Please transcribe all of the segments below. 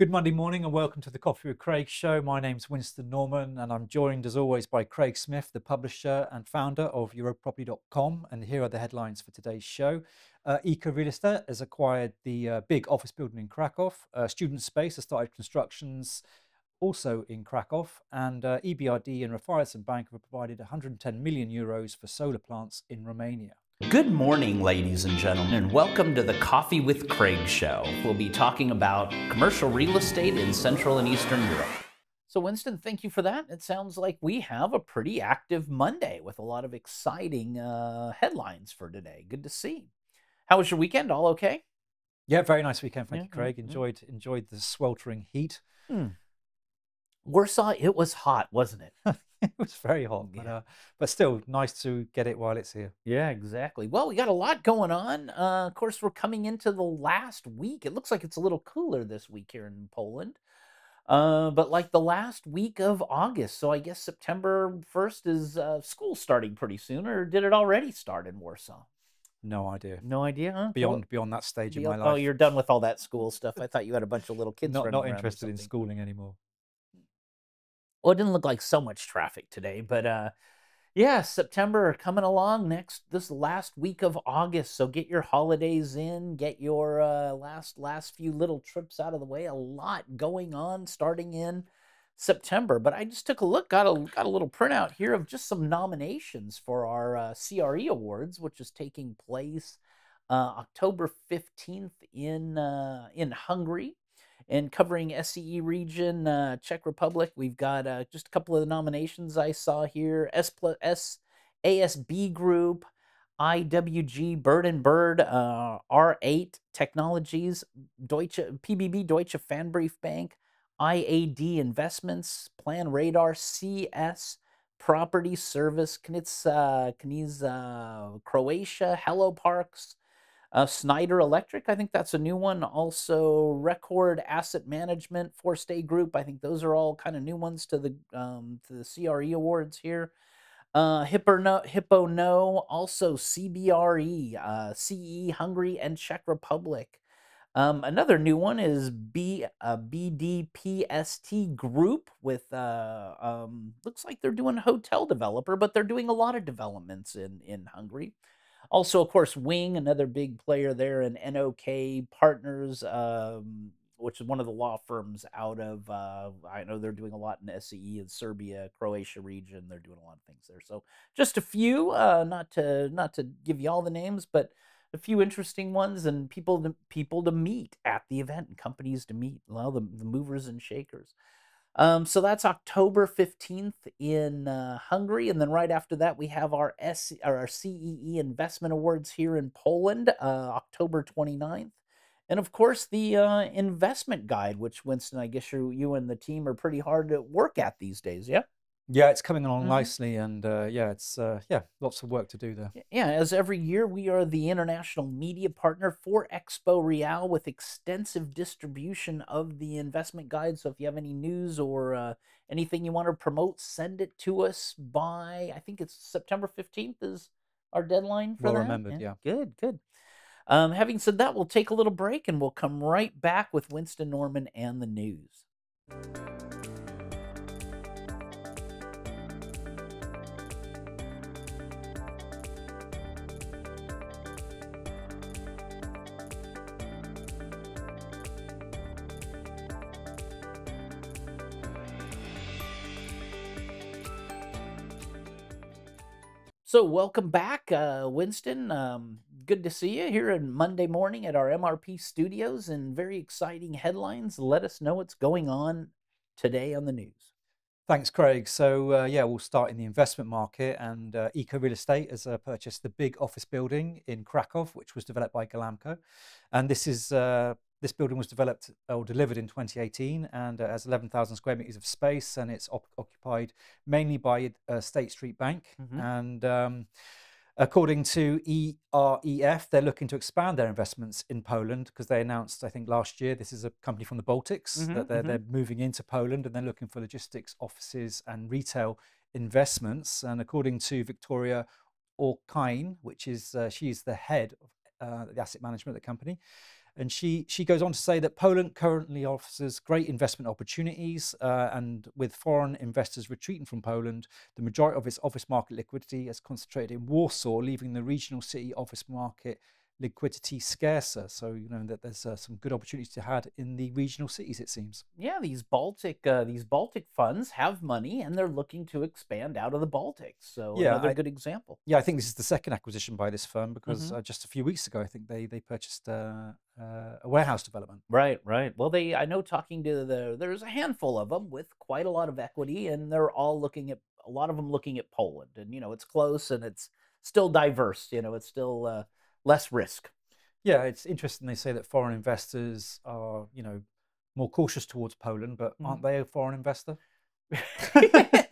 Good Monday morning and welcome to the Coffee with Craig show. My name's Winston Norman and I'm joined as always by Craig Smith, the publisher and founder of EuropaProperty.com. And here are the headlines for today's show. Eco Real Estate has acquired the big office building in Krakow. Student Space has started constructions also in Krakow. And EBRD and Raiffeisen Bank have provided 110 million euros for solar plants in Romania. Good morning, ladies and gentlemen, and welcome to the Coffee with Craig show. We'll be talking about commercial real estate in Central and Eastern Europe. So, Winston, thank you for that. It sounds like we have a pretty active Monday with a lot of exciting headlines for today. Good to see. How was your weekend? All okay? Yeah, very nice weekend. Thank you, Craig. Enjoyed the sweltering heat. Warsaw, it was hot, wasn't it? It was very hot, but still nice to get it while it's here. Yeah, exactly. Well, we got a lot going on. Of course, we're coming into the last week. It looks like it's a little cooler this week here in Poland, but like the last week of August. So I guess September 1st is school starting pretty soon, or did it already start in Warsaw? No idea. No idea, huh? Beyond that stage in my life. Oh, you're done with all that school stuff. I thought you had a bunch of little kids running not around or interested in something. schooling anymore. Well, it didn't look like so much traffic today, but yeah, September coming along this last week of August. So get your holidays in, get your last few little trips out of the way. A lot going on starting in September. But I just took a look, got a little printout here of just some nominations for our CRE Awards, which is taking place October 15th in Hungary. And covering SCE region, Czech Republic, we've got just a couple of the nominations I saw here. ASB Group, IWG, Bird and Bird, R8 Technologies, PBB Deutsche Pfandbrief Bank, IAD Investments, Plan Radar, CS Property Service, Kniz, Croatia, Hello Parks, Snyder Electric, I think that's a new one. Also, Record Asset Management, Forstay Group. I think those are all kind of new ones to the CRE awards here. Hippo No, also CBRE, CEE, Hungary, and Czech Republic. Another new one is BDPST Group with looks like they're doing hotel developer, but they're doing a lot of developments in Hungary. Also, of course, Wing, another big player there, and NOK Partners, which is one of the law firms out of, I know they're doing a lot in SCE in Serbia, Croatia region. They're doing a lot of things there. So just a few, not to give you all the names, but a few interesting ones and people to meet at the event and companies to meet. Well, the movers and shakers. So that's October 15th in Hungary. And then right after that, we have our CEE Investment Awards here in Poland, October 29th. And of course, the investment guide, which, Winston, I guess you and the team are pretty hard to work at these days, yeah? Yeah, it's coming along nicely, and it's lots of work to do there. Yeah, as every year, we are the international media partner for EXPO Real with extensive distribution of the investment guide. So if you have any news or anything you want to promote, send it to us by, I think it's September 15th is our deadline for that. Well remembered, yeah. Good. Having said that, we'll take a little break and we'll come right back with Winston Norman and the news. So welcome back, Winston. Good to see you here on Monday morning at our MRP studios, and very exciting headlines. Let us know what's going on today on the news. Thanks, Craig. So we'll start in the investment market, and Eco Real Estate has purchased the big office building in Krakow, which was developed by Galamco. And this building was developed or delivered in 2018 and has 11,000 square meters of space, and it's occupied mainly by State Street Bank. And according to EREF, they're looking to expand their investments in Poland because they announced, I think, last year, this is a company from the Baltics, that they're moving into Poland and they're looking for logistics, offices and retail investments. And according to Victoria Orkain, which is she's the head of the asset management of the company, And she goes on to say that Poland currently offers great investment opportunities, and with foreign investors retreating from Poland, the majority of its office market liquidity is concentrated in Warsaw, leaving the regional city office market liquidity scarcer. So that there's some good opportunities to had in the regional cities, it seems. Yeah, these Baltic funds have money and they're looking to expand out of the Baltics. So Yeah, another good example. yeah, I think this is the second acquisition by this firm because Hmm. just a few weeks ago, I think they purchased a warehouse development. Right, right. Well, I know talking to there's a handful of them with quite a lot of equity, and they're all looking at a lot of them looking at Poland, and it's close and it's still diverse. It's still less risk. Yeah, it's interesting they say that foreign investors are, more cautious towards Poland, but aren't Mhm. they a foreign investor?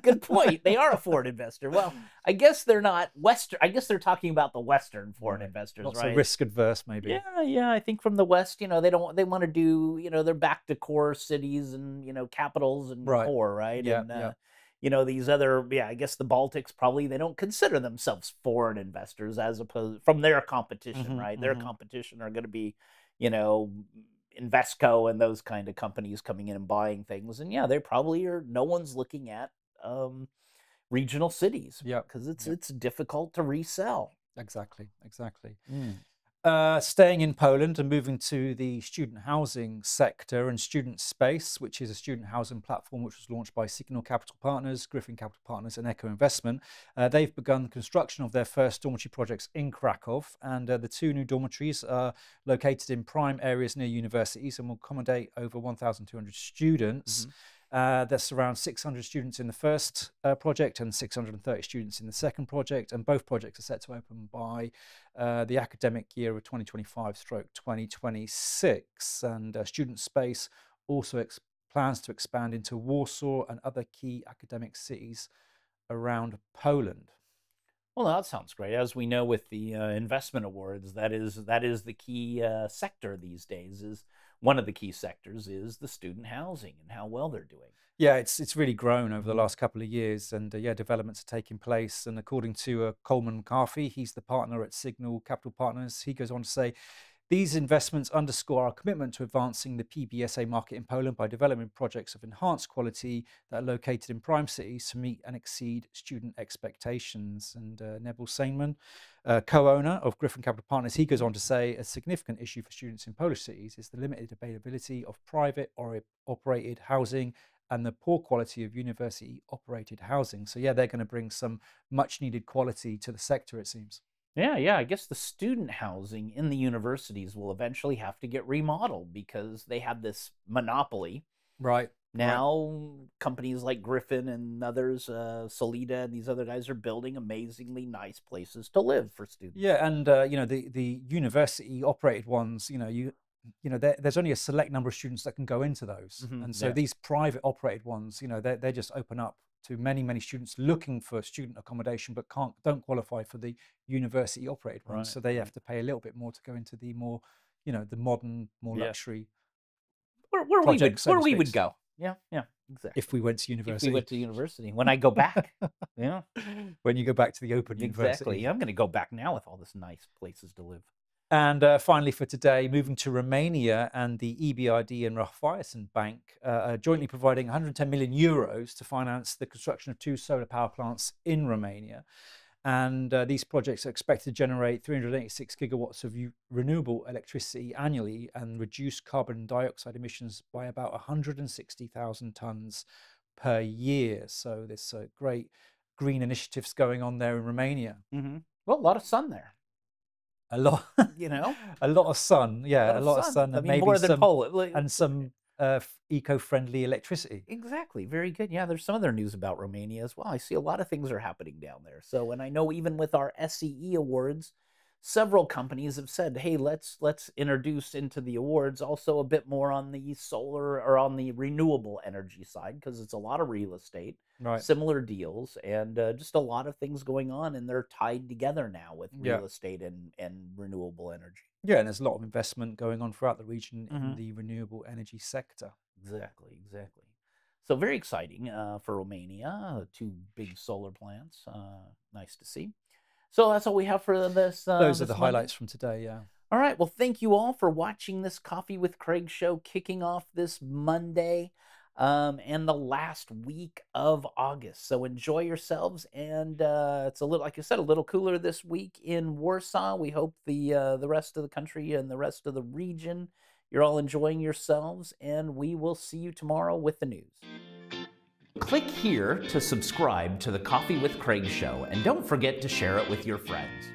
Good point. They are a foreign investor. Well, I guess they're not Western. I guess they're talking about the Western foreign Right. investors, Not so right? risk adverse, maybe. Yeah, yeah. I think from the West, they want to do, they're back to core cities and, capitals and Right. core, right? Yeah, And, yeah. these other, yeah, I guess the Baltics probably, they don't consider themselves foreign investors as opposed from their competition, Hmm, right? Their hmm. competition are going to be, you know, Invesco and those kind of companies coming in and buying things. And yeah, they probably are, no one's looking at um, regional cities Yeah, because yeah. it's difficult to resell. Exactly, exactly. Mm. Staying in Poland and moving to the student housing sector and student space, which is a student housing platform which was launched by Signal Capital Partners, Griffin Capital Partners, and Echo Investment. They've begun construction of their first dormitory projects in Krakow, and the two new dormitories are located in prime areas near universities and will accommodate over 1,200 students. Hmm. That's around 600 students in the first project and 630 students in the second project, and both projects are set to open by the academic year of 2025/2026. And student space also plans to expand into Warsaw and other key academic cities around Poland. Well, that sounds great. As we know with the investment awards, that is the key sector these days. Is one of the key sectors is the student housing and how well they're doing. Yeah, it's really grown over the Mhm. last couple of years, and yeah, developments are taking place. And according to Coleman McCarthy, he's the partner at Signal Capital Partners. He goes on to say, these investments underscore our commitment to advancing the PBSA market in Poland by developing projects of enhanced quality that are located in prime cities to meet and exceed student expectations. And Neville Sainman, co-owner of Griffin Capital Partners, he goes on to say a significant issue for students in Polish cities is the limited availability of private or operated housing and the poor quality of university operated housing. So yeah, they're going to bring some much needed quality to the sector, it seems. Yeah, yeah. I guess the student housing in the universities will eventually have to get remodeled because they have this monopoly. Right, right. Now, companies like Griffin and others, Solida, and these other guys are building amazingly nice places to live for students. Yeah, and the university operated ones, there's only a select number of students that can go into those, and so Yeah, these private operated ones, they just open up to many students looking for student accommodation, but don't qualify for the university operated ones, right, so they right. have to pay a little bit more to go into the more, the modern, more Yeah. luxury Where projects, so where to we speak. would go. Yeah, yeah, If exactly. we went to If we university, went to university, when I go back, yeah, when you go back to the open exactly. university. Yeah, I'm going to go back now with all this nice places to live. And finally, for today, moving to Romania, and the EBRD and Raiffeisen Bank are jointly providing 110 million euros to finance the construction of two solar power plants in Romania. And these projects are expected to generate 386 gigawatts of renewable electricity annually and reduce carbon dioxide emissions by about 160,000 tons per year. So there's great green initiatives going on there in Romania. Hmm. Well, a lot of sun there. A lot, You know, a lot of sun. a lot Yeah, a of lot of sun. sun, I and mean, maybe more than Poland. some eco-friendly electricity. Exactly. Very good. Yeah, there's some other news about Romania as well. I see a lot of things are happening down there. So, and I know even with our SCE awards, several companies have said, "Hey, let's introduce into the awards also a bit more on the solar or on the renewable energy side because it's a lot of real estate, Right. similar deals, and just a lot of things going on, and they're tied together now with Yeah. real estate and renewable energy." Yeah, and there's a lot of investment going on throughout the region in Hmm. the renewable energy sector. Exactly, exactly. So very exciting for Romania. Two big solar plants. Nice to see. So that's all we have for this Those are the this Monday. highlights from today. Yeah. All right. Well, thank you all for watching this Coffee with Craig show, kicking off this Monday and the last week of August. So enjoy yourselves. And it's a little, like I said, a little cooler this week in Warsaw. We hope the rest of the country and the rest of the region, you're all enjoying yourselves. And we will see you tomorrow with the news. Click here to subscribe to the Coffee with Craig show, and don't forget to share it with your friends.